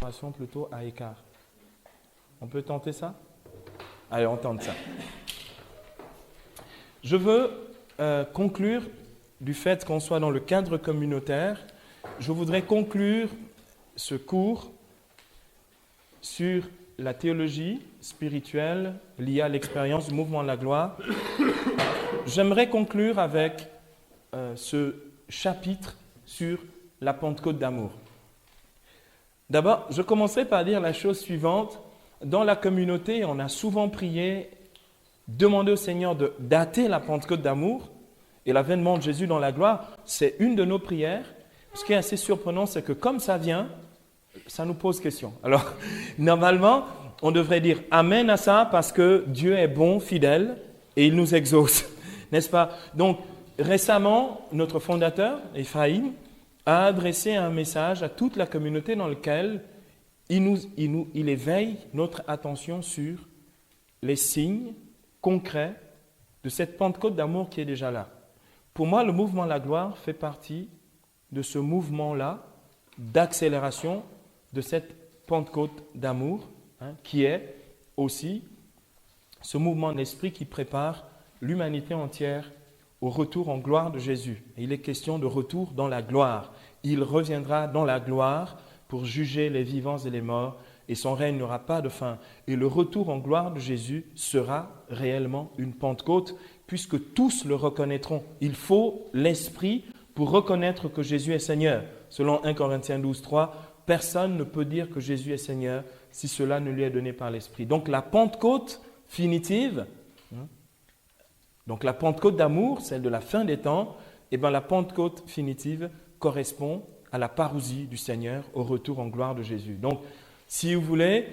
l'adoration plutôt à écart. On peut tenter ça? Allez, on tente ça. Je veux conclure du fait qu'on soit dans le cadre communautaire. Je voudrais conclure ce cours sur la théologie spirituelle liée à l'expérience du mouvement de la gloire. J'aimerais conclure avec ce chapitre sur la Pentecôte d'amour. D'abord, je commencerai par dire la chose suivante. Dans la communauté, on a souvent prié, demandé au Seigneur de dater la Pentecôte d'amour et l'avènement de Jésus dans la gloire. C'est une de nos prières. Ce qui est assez surprenant, c'est que comme ça vient, ça nous pose question. Alors, normalement, on devrait dire Amen à ça parce que Dieu est bon, fidèle et il nous exauce, n'est-ce pas? Donc, récemment, notre fondateur, Ephraim, a adressé un message à toute la communauté dans lequel il éveille notre attention sur les signes concrets de cette Pentecôte d'amour qui est déjà là. Pour moi, le mouvement de la gloire fait partie de ce mouvement-là d'accélération de cette Pentecôte d'amour, qui est aussi ce mouvement d'esprit qui prépare l'humanité entière au retour en gloire de Jésus. Et il est question de retour dans la gloire. Il reviendra dans la gloire pour juger les vivants et les morts, et son règne n'aura pas de fin. Et le retour en gloire de Jésus sera réellement une Pentecôte, puisque tous le reconnaîtront. Il faut l'esprit pour reconnaître que Jésus est Seigneur. Selon 1 Corinthiens 12, 3, personne ne peut dire que Jésus est Seigneur si cela ne lui est donné par l'esprit. Donc la Pentecôte finitive, donc la Pentecôte d'amour, celle de la fin des temps, et bien la Pentecôte finitive correspond à la parousie du Seigneur, au retour en gloire de Jésus. Donc, si vous voulez,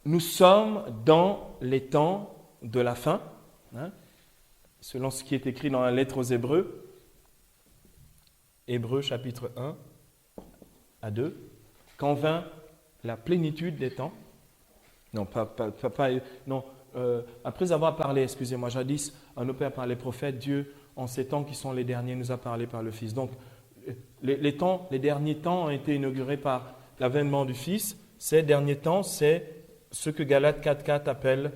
nous sommes dans les temps de la fin, selon ce qui est écrit dans la lettre aux Hébreux, Hébreux chapitre 1 à 2, quand vint la plénitude des temps, après avoir parlé, excusez-moi, jadis, à nos pères par les prophètes, Dieu, en ces temps qui sont les derniers, nous a parlé par le Fils. Donc, les derniers temps ont été inaugurés par l'avènement du Fils. Ces derniers temps, c'est ce que Galates 4.4 appelle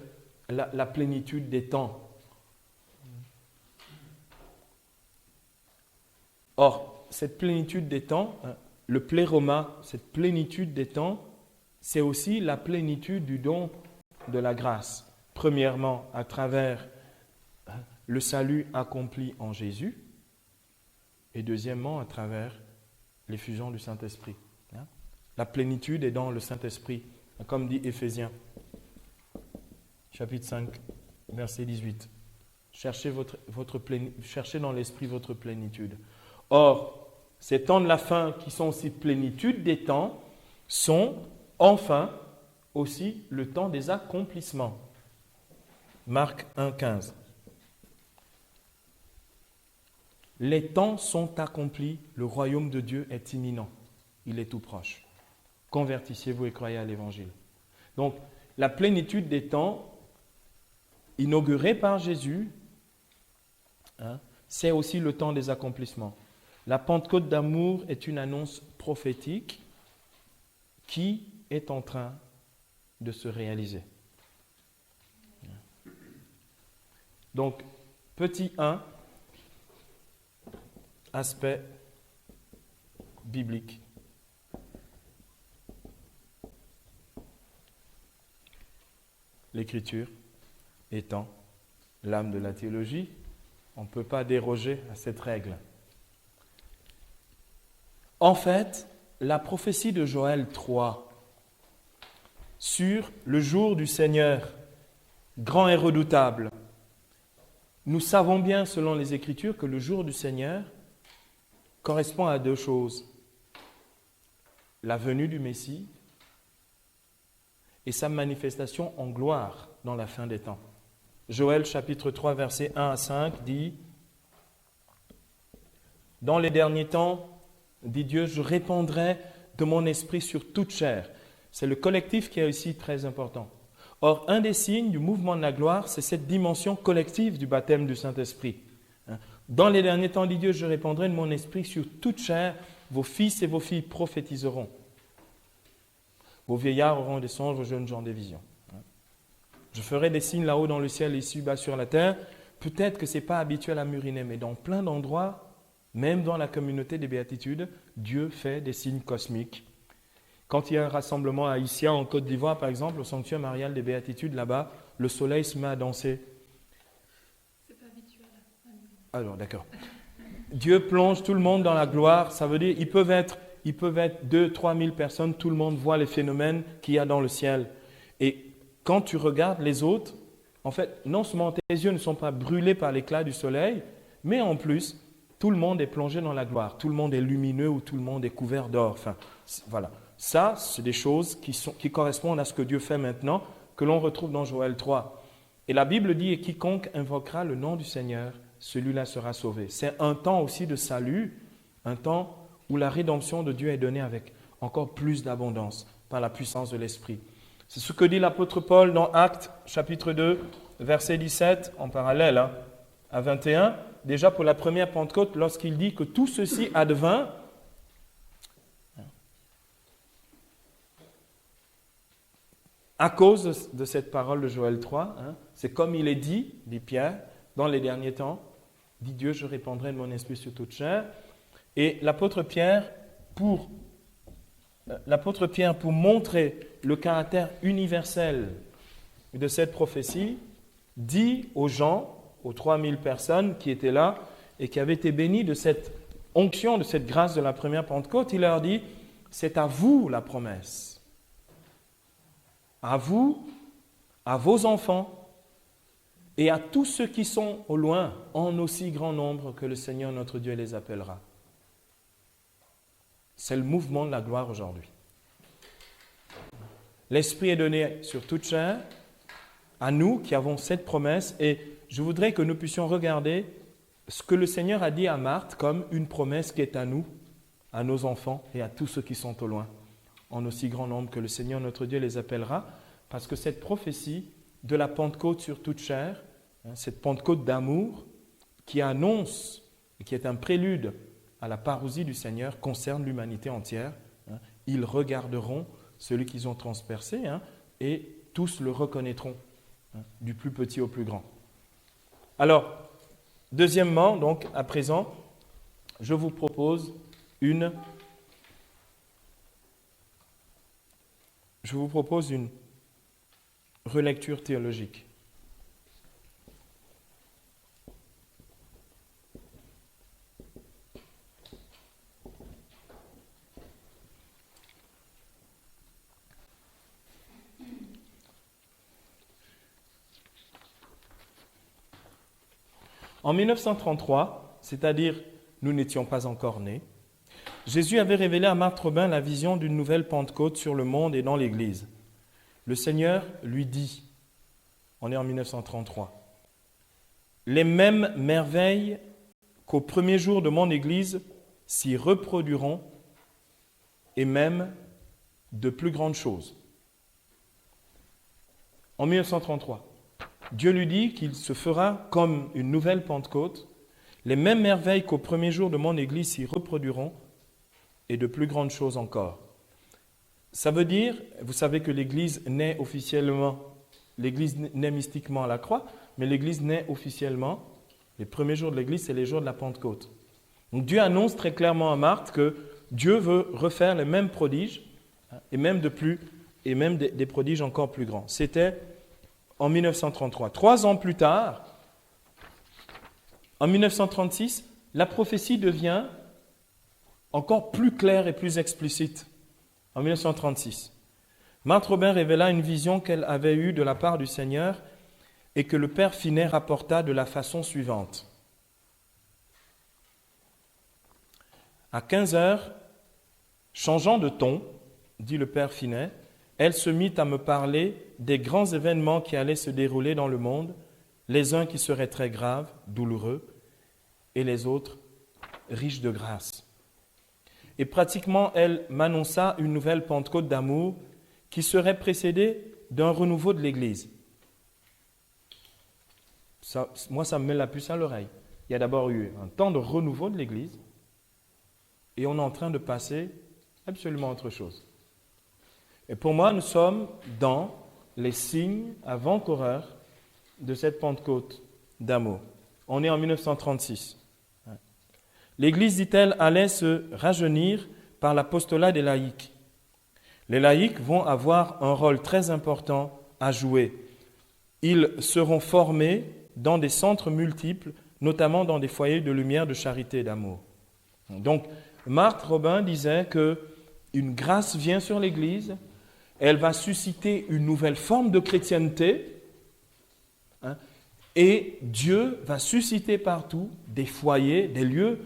la plénitude des temps. Or, cette plénitude des temps, le pléroma, cette plénitude des temps, c'est aussi la plénitude du don de la grâce. Premièrement, à travers le salut accompli en Jésus, et deuxièmement, à travers l'effusion du Saint-Esprit. La plénitude est dans le Saint-Esprit, comme dit Éphésiens, chapitre 5, verset 18. Cherchez dans l'Esprit votre plénitude. Or, ces temps de la fin, qui sont aussi plénitude des temps, sont enfin aussi le temps des accomplissements. Marc 1, 15. Les temps sont accomplis, le royaume de Dieu est imminent, il est tout proche. Convertissez-vous et croyez à l'Évangile. Donc, la plénitude des temps, inaugurée par Jésus, c'est aussi le temps des accomplissements. La Pentecôte d'amour est une annonce prophétique qui est en train de se réaliser. Donc, petit 1, aspect biblique. L'Écriture étant l'âme de la théologie, on ne peut pas déroger à cette règle. En fait, la prophétie de Joël 3 sur le jour du Seigneur, grand et redoutable, nous savons bien, selon les Écritures, que le jour du Seigneur correspond à deux choses. La venue du Messie et sa manifestation en gloire dans la fin des temps. Joël chapitre 3, versets 1 à 5 dit « Dans les derniers temps, dit Dieu, je répandrai de mon esprit sur toute chair. » C'est le collectif qui est ici très important. Or, un des signes du mouvement de la gloire, c'est cette dimension collective du baptême du Saint-Esprit. Dans les derniers temps, dit Dieu, je répandrai de mon esprit sur toute chair, vos fils et vos filles prophétiseront. Vos vieillards auront des songes, vos jeunes gens des visions. Je ferai des signes là-haut dans le ciel et ici-bas sur la terre. Peut-être que ce n'est pas habituel à Murinet, mais dans plein d'endroits, même dans la communauté des béatitudes, Dieu fait des signes cosmiques. Quand il y a un rassemblement à Issia, en Côte d'Ivoire, par exemple, au sanctuaire marial des béatitudes, là-bas, le soleil se met à danser. C'est pas habituel. Alors, d'accord. Dieu plonge tout le monde dans la gloire. Ça veut dire ils peuvent être 2-3 000 personnes, tout le monde voit les phénomènes qu'il y a dans le ciel. Et quand tu regardes les autres, en fait, non seulement tes yeux ne sont pas brûlés par l'éclat du soleil, mais en plus, tout le monde est plongé dans la gloire. Tout le monde est lumineux ou tout le monde est couvert d'or. Enfin, voilà. Ça, c'est des choses qui correspondent à ce que Dieu fait maintenant, que l'on retrouve dans Joël 3. Et la Bible dit « Et quiconque invoquera le nom du Seigneur, celui-là sera sauvé ». C'est un temps aussi de salut, un temps où la rédemption de Dieu est donnée avec encore plus d'abondance par la puissance de l'Esprit. C'est ce que dit l'apôtre Paul dans Actes chapitre 2, verset 17, en parallèle à 21, déjà pour la première Pentecôte, lorsqu'il dit que tout ceci advint à cause de cette parole de Joël 3. C'est comme il est dit Pierre, dans les derniers temps, dit Dieu, je répandrai de mon esprit sur toute chair. Et l'apôtre Pierre, pour montrer le caractère universel de cette prophétie, dit aux gens, aux 3000 personnes qui étaient là et qui avaient été bénies de cette onction, de cette grâce de la première Pentecôte, il leur dit, c'est à vous la promesse. À vous, à vos enfants et à tous ceux qui sont au loin, en aussi grand nombre que le Seigneur notre Dieu les appellera. C'est le mouvement de la gloire aujourd'hui. L'Esprit est donné sur toute chair, à nous qui avons cette promesse, et je voudrais que nous puissions regarder ce que le Seigneur a dit à Marthe comme une promesse qui est à nous, à nos enfants et à tous ceux qui sont au loin, en aussi grand nombre que le Seigneur notre Dieu les appellera, parce que cette prophétie de la Pentecôte sur toute chair, cette Pentecôte d'amour qui annonce et qui est un prélude à la parousie du Seigneur, concerne l'humanité entière. Ils regarderont celui qu'ils ont transpercé et tous le reconnaîtront, du plus petit au plus grand. Alors, deuxièmement, donc, à présent, je vous propose une relecture théologique. En 1933, c'est-à-dire nous n'étions pas encore nés, Jésus avait révélé à Marthe Robin la vision d'une nouvelle Pentecôte sur le monde et dans l'Église. Le Seigneur lui dit, on est en 1933, « Les mêmes merveilles qu'au premier jour de mon Église s'y reproduiront et même de plus grandes choses. » En 1933. Dieu lui dit qu'il se fera comme une nouvelle Pentecôte. Les mêmes merveilles qu'au premier jour de mon Église s'y reproduiront et de plus grandes choses encore. Ça veut dire, vous savez que l'Église naît officiellement, l'Église naît mystiquement à la croix, mais l'Église naît officiellement, les premiers jours de l'Église, c'est les jours de la Pentecôte. Donc Dieu annonce très clairement à Marthe que Dieu veut refaire les mêmes prodiges, et même des prodiges encore plus grands. C'était en 1933. 3 ans plus tard, en 1936, la prophétie devient encore plus claire et plus explicite. En 1936, Marthe Robin révéla une vision qu'elle avait eue de la part du Seigneur et que le Père Finet rapporta de la façon suivante. À 15 heures, changeant de ton, dit le Père Finet, elle se mit à me parler des grands événements qui allaient se dérouler dans le monde, les uns qui seraient très graves, douloureux, et les autres riches de grâce. Et pratiquement, elle m'annonça une nouvelle Pentecôte d'amour qui serait précédée d'un renouveau de l'Église. Moi, ça me met la puce à l'oreille. Il y a d'abord eu un temps de renouveau de l'Église, et on est en train de passer absolument autre chose. Et pour moi, nous sommes dans les signes avant-coureurs de cette Pentecôte d'amour. On est en 1936. L'Église, dit-elle, allait se rajeunir par l'apostolat des laïcs. Les laïcs vont avoir un rôle très important à jouer. Ils seront formés dans des centres multiples, notamment dans des foyers de lumière, de charité et d'amour. Donc, Marthe Robin disait qu'une grâce vient sur l'Église, elle va susciter une nouvelle forme de chrétienté, et Dieu va susciter partout des foyers, des lieux.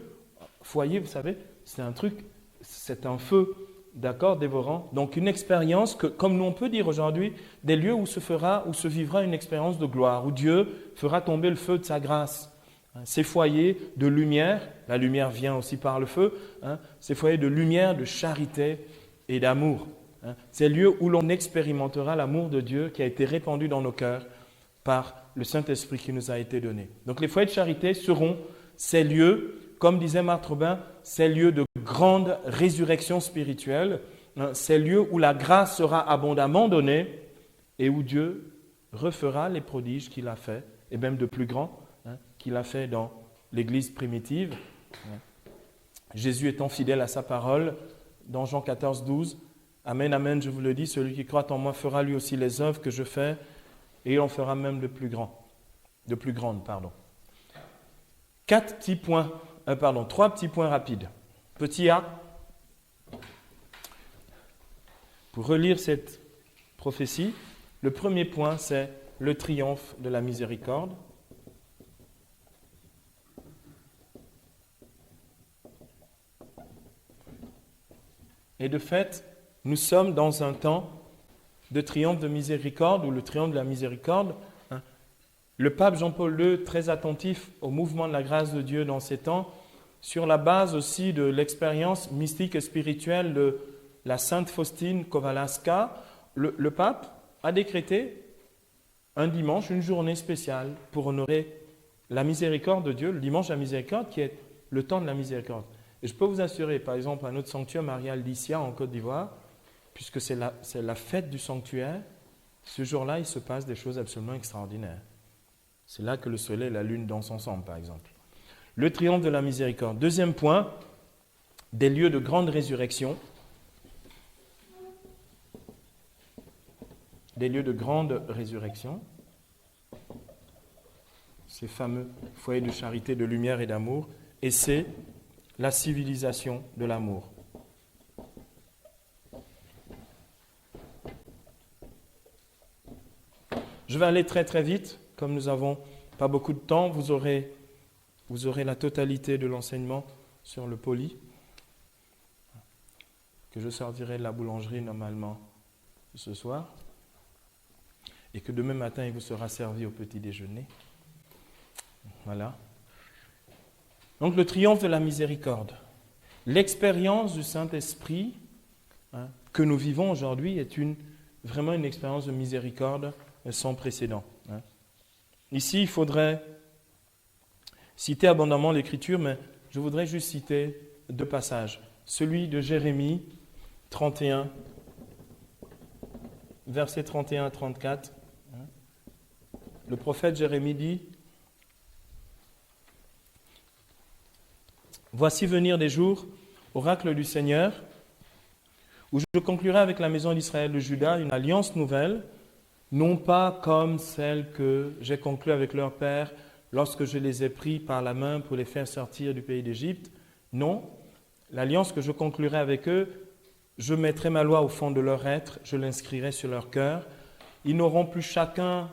Foyer, vous savez, c'est un truc, c'est un feu, d'accord, dévorant. Donc une expérience que, comme nous on peut dire aujourd'hui, des lieux où se vivra une expérience de gloire, où Dieu fera tomber le feu de sa grâce. Ces foyers de lumière, la lumière vient aussi par le feu, ces foyers de lumière, de charité et d'amour. Ces lieux où l'on expérimentera l'amour de Dieu qui a été répandu dans nos cœurs par le Saint-Esprit qui nous a été donné. Donc les foyers de charité seront ces lieux, comme disait Marthe Robin, ces lieux de grande résurrection spirituelle, ces lieux où la grâce sera abondamment donnée et où Dieu refera les prodiges qu'il a fait, et même de plus grands, qu'il a fait dans l'Église primitive. Jésus étant fidèle à sa parole, dans Jean 14, 12, « Amen, amen, je vous le dis, celui qui croit en moi fera lui aussi les œuvres que je fais, et il en fera même de plus grandes. » Trois petits points rapides. Petit A, pour relire cette prophétie, le premier point, c'est le triomphe de la miséricorde. Et de fait, nous sommes dans un temps de triomphe de miséricorde, ou le triomphe de la miséricorde. Le pape Jean-Paul II, très attentif au mouvement de la grâce de Dieu dans ces temps, sur la base aussi de l'expérience mystique et spirituelle de la sainte Faustine Kowalska, le pape a décrété un dimanche, une journée spéciale pour honorer la miséricorde de Dieu, le dimanche de la miséricorde qui est le temps de la miséricorde. Et je peux vous assurer, par exemple, à notre sanctuaire Maria Aldicia en Côte d'Ivoire, puisque c'est la fête du sanctuaire, ce jour-là, il se passe des choses absolument extraordinaires. C'est là que le soleil et la lune dansent ensemble, par exemple. Le triomphe de la miséricorde. Deuxième point, des lieux de grande résurrection. Des lieux de grande résurrection. Ces fameux foyers de charité, de lumière et d'amour. Et c'est la civilisation de l'amour. Je vais aller très très vite, comme nous n'avons pas beaucoup de temps, vous aurez la totalité de l'enseignement sur le poli, que je sortirai de la boulangerie normalement ce soir, et que demain matin il vous sera servi au petit déjeuner. Voilà. Donc le triomphe de la miséricorde. L'expérience du Saint-Esprit que nous vivons aujourd'hui est vraiment une expérience de miséricorde sans précédent. Ici, il faudrait citer abondamment l'Écriture, mais je voudrais juste citer deux passages. Celui de Jérémie 31, versets 31 à 34. Le prophète Jérémie dit « Voici venir des jours, oracle du Seigneur, où je conclurai avec la maison d'Israël de Juda une alliance nouvelle, non pas comme celle que j'ai conclue avec leur père lorsque je les ai pris par la main pour les faire sortir du pays d'Égypte. Non, l'alliance que je conclurai avec eux, je mettrai ma loi au fond de leur être, je l'inscrirai sur leur cœur. Ils n'auront plus chacun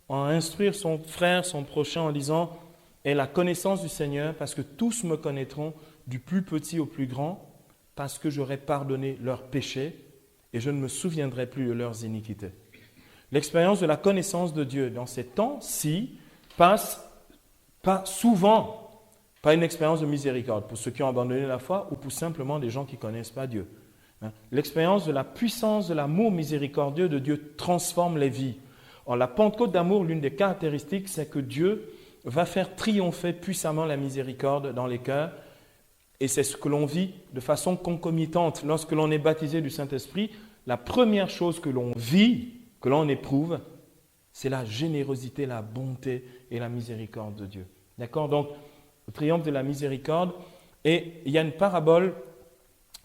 à instruire son frère, son prochain en disant « Aie la connaissance du Seigneur, parce que tous me connaîtront, du plus petit au plus grand, parce que j'aurai pardonné leurs péchés et je ne me souviendrai plus de leurs iniquités. » L'expérience de la connaissance de Dieu dans ces temps-ci passe pas souvent par une expérience de miséricorde pour ceux qui ont abandonné la foi ou pour simplement des gens qui ne connaissent pas Dieu. L'expérience de la puissance de l'amour miséricordieux de Dieu transforme les vies. Or, la Pentecôte d'amour, l'une des caractéristiques, c'est que Dieu va faire triompher puissamment la miséricorde dans les cœurs. Et c'est ce que l'on vit de façon concomitante. Lorsque l'on est baptisé du Saint-Esprit, la première chose que l'on vit, que l'on éprouve, c'est la générosité, la bonté et la miséricorde de Dieu. D'accord? Donc, le triomphe de la miséricorde. Et il y a une parabole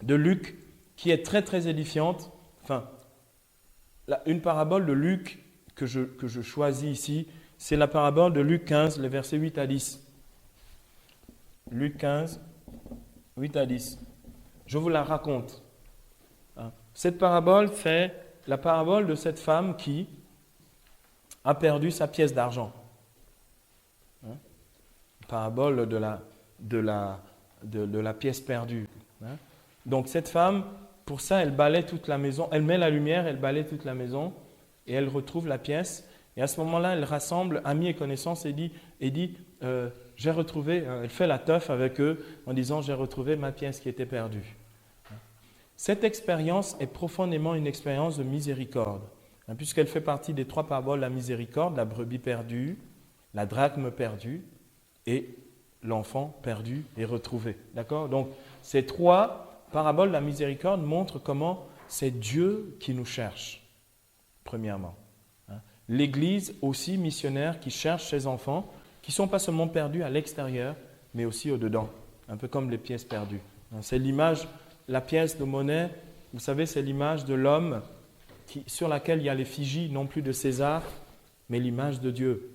de Luc qui est très très édifiante. Enfin, une parabole de Luc que je choisis ici, c'est la parabole de Luc 15, les versets 8 à 10. Luc 15, 8 à 10. Je vous la raconte. Cette parabole, c'est la parabole de cette femme qui a perdu sa pièce d'argent. Parabole de la pièce perdue. Donc cette femme, pour ça, elle balaie toute la maison, elle met la lumière, elle balaie toute la maison et elle retrouve la pièce. Et à ce moment-là, elle rassemble amis et connaissances et dit j'ai retrouvé, elle fait la teuf avec eux en disant j'ai retrouvé ma pièce qui était perdue. Cette expérience est profondément une expérience de miséricorde, puisqu'elle fait partie des 3 paraboles, la miséricorde, la brebis perdue, la drachme perdue et l'enfant perdu et retrouvé. D'accord? Donc, ces 3 paraboles de la miséricorde montrent comment c'est Dieu qui nous cherche, premièrement. L'Église aussi missionnaire qui cherche ses enfants, qui ne sont pas seulement perdus à l'extérieur, mais aussi au-dedans, un peu comme les pièces perdues. C'est l'image, la pièce de monnaie, vous savez, c'est l'image de l'homme sur laquelle il y a l'effigie, non plus de César, mais l'image de Dieu.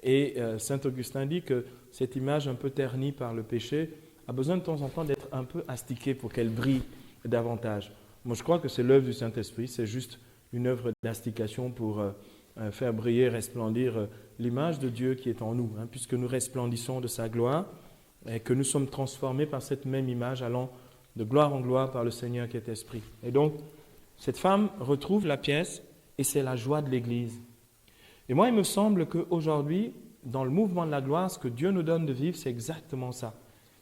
Et Saint Augustin dit que cette image un peu ternie par le péché a besoin de temps en temps d'être un peu astiquée pour qu'elle brille davantage. Moi, je crois que c'est l'œuvre du Saint-Esprit, c'est juste une œuvre d'astication pour faire briller, resplendir l'image de Dieu qui est en nous, puisque nous resplendissons de sa gloire et que nous sommes transformés par cette même image, allant de gloire en gloire par le Seigneur qui est Esprit. Et donc, cette femme retrouve la pièce et c'est la joie de l'Église. Et moi, il me semble qu'aujourd'hui, dans le mouvement de la gloire, ce que Dieu nous donne de vivre, c'est exactement ça.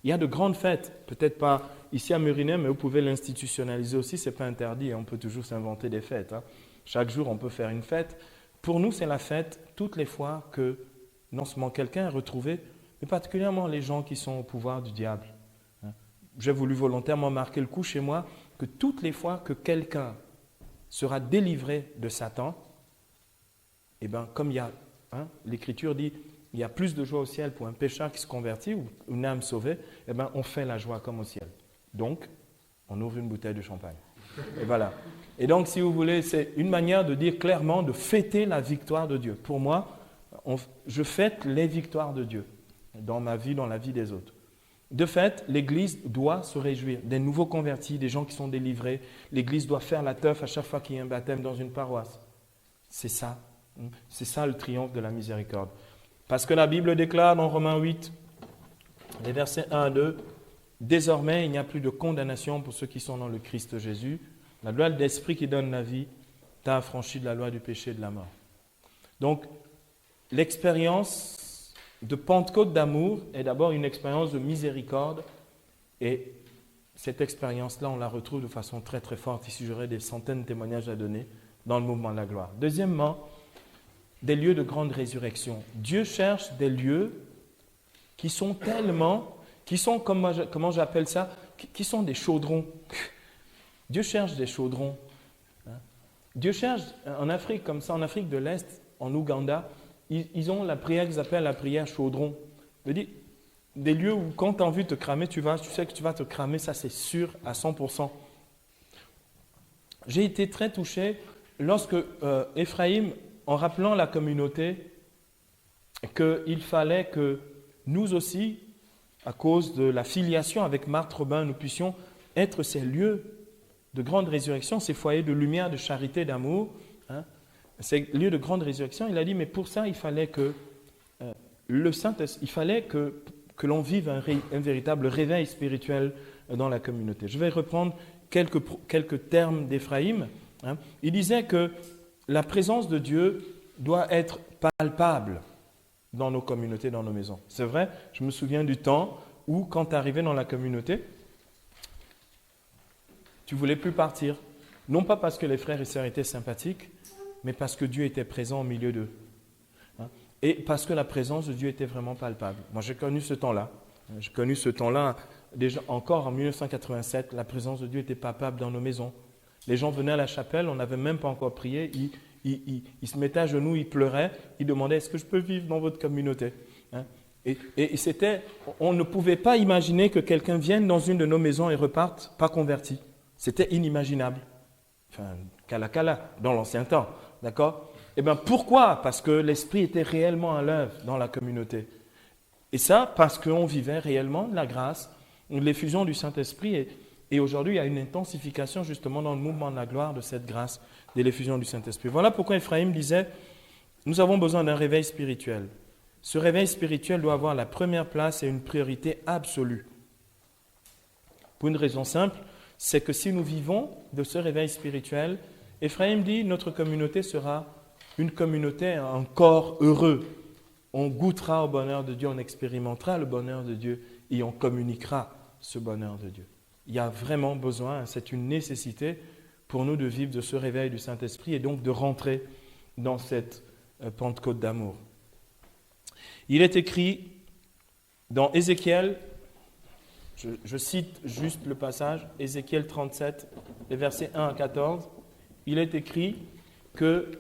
Il y a de grandes fêtes, peut-être pas ici à Murinet, mais vous pouvez l'institutionnaliser aussi, ce n'est pas interdit, on peut toujours s'inventer des fêtes. Chaque jour, on peut faire une fête. Pour nous, c'est la fête toutes les fois que non seulement quelqu'un est retrouvé, mais particulièrement les gens qui sont au pouvoir du diable. J'ai voulu volontairement marquer le coup chez moi que toutes les fois que quelqu'un sera délivré de Satan, et bien, comme il y a, l'Écriture dit, il y a plus de joie au ciel pour un pécheur qui se convertit ou une âme sauvée, et bien, on fait la joie comme au ciel. Donc, on ouvre une bouteille de champagne. Et voilà. Et donc, si vous voulez, c'est une manière de dire clairement, de fêter la victoire de Dieu. Pour moi, je fête les victoires de Dieu dans ma vie, dans la vie des autres. De fait, l'Église doit se réjouir. Des nouveaux convertis, des gens qui sont délivrés. L'Église doit faire la teuf à chaque fois qu'il y a un baptême dans une paroisse. C'est ça. C'est ça le triomphe de la miséricorde. Parce que la Bible déclare dans Romains 8, les versets 1 à 2, « Désormais, il n'y a plus de condamnation pour ceux qui sont dans le Christ Jésus. La loi de l'Esprit qui donne la vie t'a affranchi de la loi du péché et de la mort. » Donc, l'expérience de Pentecôte d'amour est d'abord une expérience de miséricorde. Et cette expérience-là, on la retrouve de façon très très forte. Ici, j'aurais des centaines de témoignages à donner dans le mouvement de la gloire. Deuxièmement, des lieux de grande résurrection. Dieu cherche des lieux qui sont tellement, qui sont, comment j'appelle ça, qui sont des chaudrons. Dieu cherche des chaudrons. Dieu cherche, en Afrique comme ça, en Afrique de l'Est, en Ouganda, ils ont la prière qu'ils appellent la prière chaudron. Je veux dire, des lieux où quand tu as envie de te cramer, tu sais que tu vas te cramer, ça c'est sûr à 100%. J'ai été très touché lorsque Ephraim, en rappelant la communauté, qu'il fallait que nous aussi, à cause de la filiation avec Marthe Robin, nous puissions être ces lieux de grande résurrection, ces foyers de lumière, de charité, d'amour, ces lieux de grande résurrection. Il a dit, mais pour ça, il fallait que que l'on vive un véritable réveil spirituel dans la communauté. Je vais reprendre quelques termes d'Ephraim. Il disait que la présence de Dieu doit être palpable dans nos communautés, dans nos maisons. C'est vrai, je me souviens du temps où, quand tu arrivais dans la communauté, tu ne voulais plus partir. Non pas parce que les frères et sœurs étaient sympathiques, mais parce que Dieu était présent au milieu d'eux. Et parce que la présence de Dieu était vraiment palpable. Moi, j'ai connu ce temps-là. J'ai connu ce temps-là, déjà encore en 1987, la présence de Dieu était palpable dans nos maisons. Les gens venaient à la chapelle, on n'avait même pas encore prié, ils se mettaient à genoux, ils pleuraient, ils demandaient « Est-ce que je peux vivre dans votre communauté ?» Et on ne pouvait pas imaginer que quelqu'un vienne dans une de nos maisons et reparte pas converti. C'était inimaginable. Enfin, cala, dans l'ancien temps, d'accord? Eh bien, pourquoi? Parce que l'Esprit était réellement à l'œuvre dans la communauté. Et ça, parce qu'on vivait réellement de la grâce, de l'effusion du Saint-Esprit. Et aujourd'hui, il y a une intensification justement dans le mouvement de la gloire de cette grâce, de l'effusion du Saint-Esprit. Voilà pourquoi Ephraim disait, nous avons besoin d'un réveil spirituel. Ce réveil spirituel doit avoir la première place et une priorité absolue. Pour une raison simple, c'est que si nous vivons de ce réveil spirituel, Ephraim dit, notre communauté sera une communauté, un corps heureux. On goûtera au bonheur de Dieu, on expérimentera le bonheur de Dieu et on communiquera ce bonheur de Dieu. Il y a vraiment besoin, c'est une nécessité pour nous de vivre de ce réveil du Saint-Esprit et donc de rentrer dans cette Pentecôte d'amour. Il est écrit dans Ézéchiel, je cite juste le passage, Ézéchiel 37, les versets 1 à 14, il est écrit que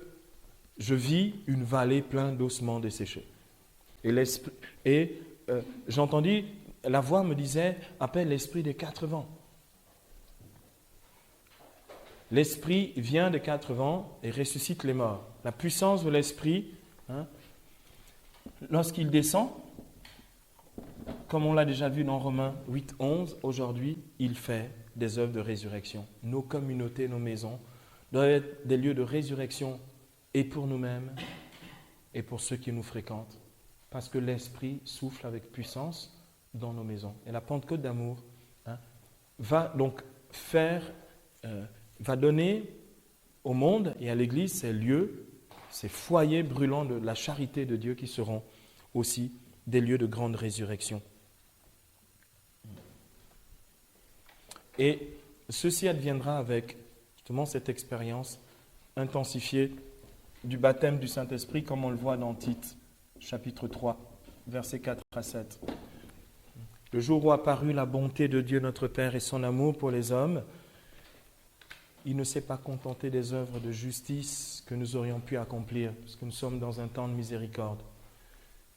je vis une vallée pleine d'ossements desséchés. Et j'entendis, la voix me disait, appelle l'esprit des 4 vents. L'esprit vient des 4 vents et ressuscite les morts. La puissance de l'esprit, lorsqu'il descend, comme on l'a déjà vu dans Romains 8, 11, aujourd'hui, il fait des œuvres de résurrection. Nos communautés, nos maisons doivent être des lieux de résurrection et pour nous-mêmes et pour ceux qui nous fréquentent. Parce que l'Esprit souffle avec puissance dans nos maisons. Et la Pentecôte d'amour va donc va donner au monde et à l'Église ces lieux, ces foyers brûlants de la charité de Dieu qui seront aussi des lieux de grande résurrection. Et ceci adviendra avec justement cette expérience intensifiée du baptême du Saint-Esprit, comme on le voit dans Tite, chapitre 3, versets 4 à 7. Le jour où apparut la bonté de Dieu notre Père et son amour pour les hommes, il ne s'est pas contenté des œuvres de justice que nous aurions pu accomplir, parce que nous sommes dans un temps de miséricorde.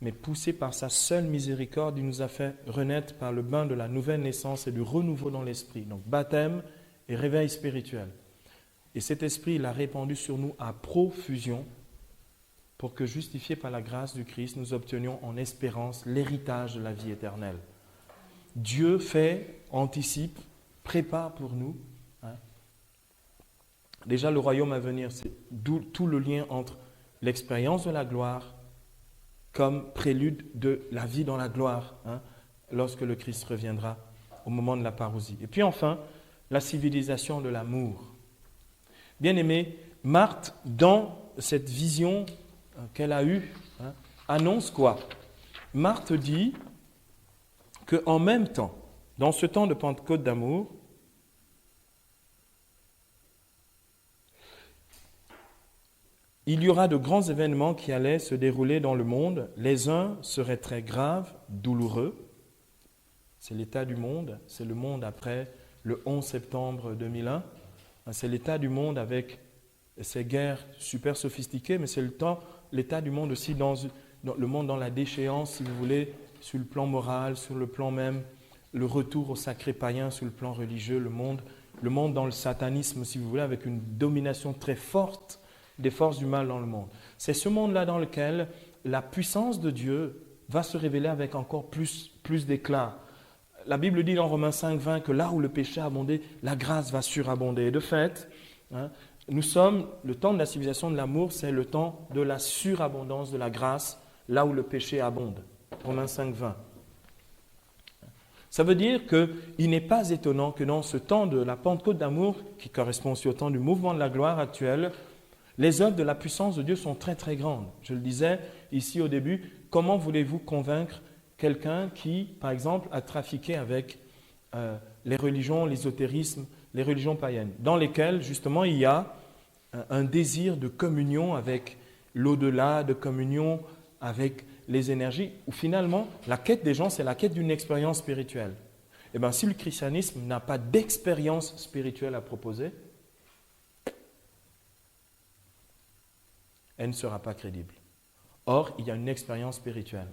Mais poussé par sa seule miséricorde, il nous a fait renaître par le bain de la nouvelle naissance et du renouveau dans l'esprit. Donc baptême et réveil spirituel. Et cet esprit, il a répandu sur nous à profusion pour que, justifiés par la grâce du Christ, nous obtenions en espérance l'héritage de la vie éternelle. Dieu fait, anticipe, prépare pour nous. Déjà, le royaume à venir, c'est d'où tout le lien entre l'expérience de la gloire comme prélude de la vie dans la gloire, lorsque le Christ reviendra au moment de la parousie. Et puis enfin, la civilisation de l'amour. Bien-aimé, Marthe, dans cette vision qu'elle a eue, annonce quoi? Marthe dit qu'en même temps, dans ce temps de Pentecôte d'amour, il y aura de grands événements qui allaient se dérouler dans le monde. Les uns seraient très graves, douloureux. C'est l'état du monde, c'est le monde après le 11 septembre 2001. C'est l'état du monde avec ces guerres super sophistiquées, mais c'est l'état du monde aussi dans le monde dans la déchéance, si vous voulez, sur le plan moral, sur le plan même, le retour au sacré païen, sur le plan religieux, le monde dans le satanisme, si vous voulez, avec une domination très forte des forces du mal dans le monde. C'est ce monde-là dans lequel la puissance de Dieu va se révéler avec encore plus d'éclat. La Bible dit dans Romains 5, 20 que là où le péché a abondé, la grâce va surabonder. Et de fait, le temps de la civilisation de l'amour, c'est le temps de la surabondance de la grâce, là où le péché abonde. Romains 5, 20. Ça veut dire qu'il n'est pas étonnant que dans ce temps de la Pentecôte d'amour, qui correspond aussi au temps du mouvement de la gloire actuel, les œuvres de la puissance de Dieu sont très très grandes. Je le disais ici au début, comment voulez-vous convaincre quelqu'un qui, par exemple, a trafiqué avec les religions, l'ésotérisme, les religions païennes, dans lesquelles justement il y a un désir de communion avec l'au-delà, de communion avec les énergies, où finalement la quête des gens, c'est la quête d'une expérience spirituelle. Eh bien, si le christianisme n'a pas d'expérience spirituelle à proposer, elle ne sera pas crédible. Or, il y a une expérience spirituelle.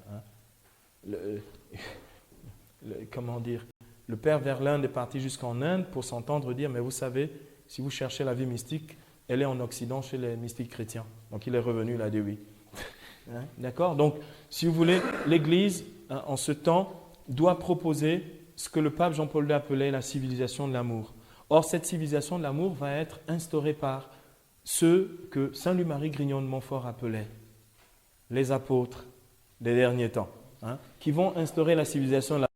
Comment dire? Le père Verlaine est parti jusqu'en Inde pour s'entendre dire, mais vous savez, si vous cherchez la vie mystique, elle est en Occident chez les mystiques chrétiens. Donc il est revenu, il a dit oui. D'accord? Donc, si vous voulez, l'Église, en ce temps, doit proposer ce que le pape Jean-Paul II appelait la civilisation de l'amour. Or, cette civilisation de l'amour va être instaurée par ceux que Saint Louis-Marie Grignon de Montfort appelait les apôtres des derniers temps, qui vont instaurer la civilisation de l'amour.